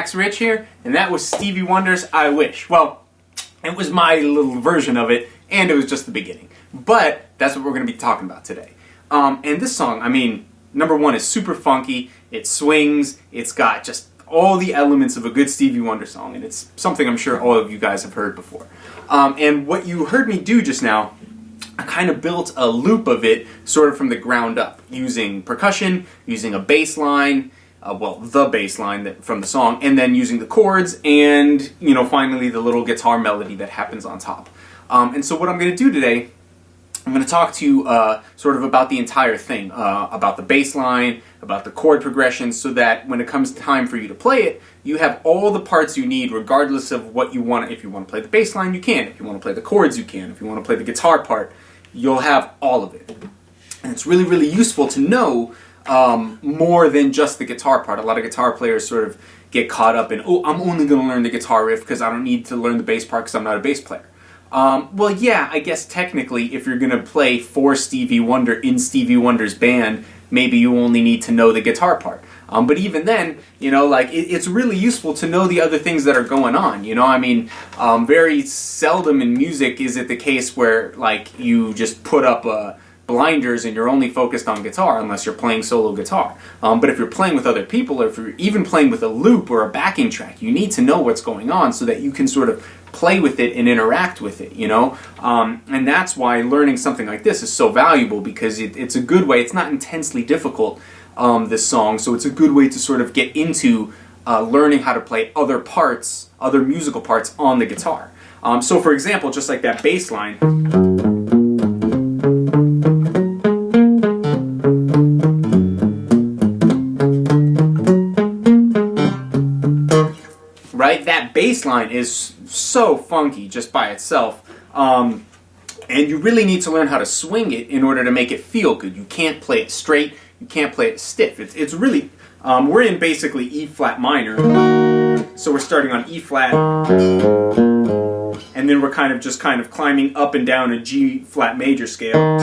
Max Rich here, and that was Stevie Wonder's I Wish. Well, it was my little version of it, and it was just the beginning. But that's what we're going to be talking about today. And this song, I mean, number one, is super funky, it swings, it's got just all the elements of a good Stevie Wonder song, and it's something I'm sure all of you guys have heard before. And what you heard me do just now, I kind of built a loop of it sort of from the ground up, using percussion, using a bass line, the bass line from the song, and then using the chords, and, you know, finally the little guitar melody that happens on top. And so what I'm going to do today, I'm going to talk to you sort of about the entire thing, about the bass line, about the chord progressions, so that when it comes time for you to play it, you have all the parts you need regardless of what you want. If you want to play the bass line, you can. If you want to play the chords, you can. If you want to play the guitar part, you'll have all of it. And it's really, really useful to know more than just the guitar part. A lot of guitar players sort of get caught up in, oh, I'm only going to learn the guitar riff because I don't need to learn the bass part because I'm not a bass player. Well, yeah, I guess technically if you're going to play for Stevie Wonder in Stevie Wonder's band, maybe you only need to know the guitar part. But even then, you know, like, it's really useful to know the other things that are going on, you know? I mean, very seldom in music is it the case where, like, you just put up blinders and you're only focused on guitar unless you're playing solo guitar. But if you're playing with other people, or if you're even playing with a loop or a backing track, you need to know what's going on so that you can sort of play with it and interact with it, you know? And that's why learning something like this is so valuable, because it's a good way. It's not intensely difficult, this song, so it's a good way to sort of get into learning how to play other parts, other musical parts on the guitar. So for example, just like that bass line, right? That bass line is so funky just by itself. And you really need to learn how to swing it in order to make it feel good. You can't play it straight, you can't play it stiff. It's really, we're in basically E flat minor, so we're starting on E flat, and then we're kind of climbing up and down a G flat major scale,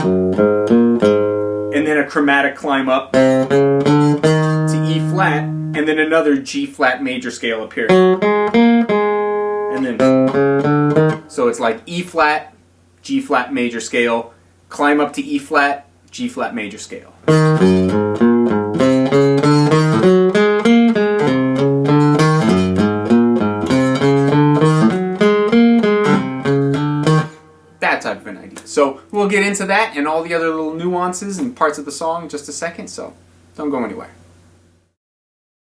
and then a chromatic climb up to E flat, and then another G flat major scale up here. And then, so it's like E flat, G flat major scale, climb up to E flat, G flat major scale. That type of an idea. So we'll get into that and all the other little nuances and parts of the song in just a second, so don't go anywhere.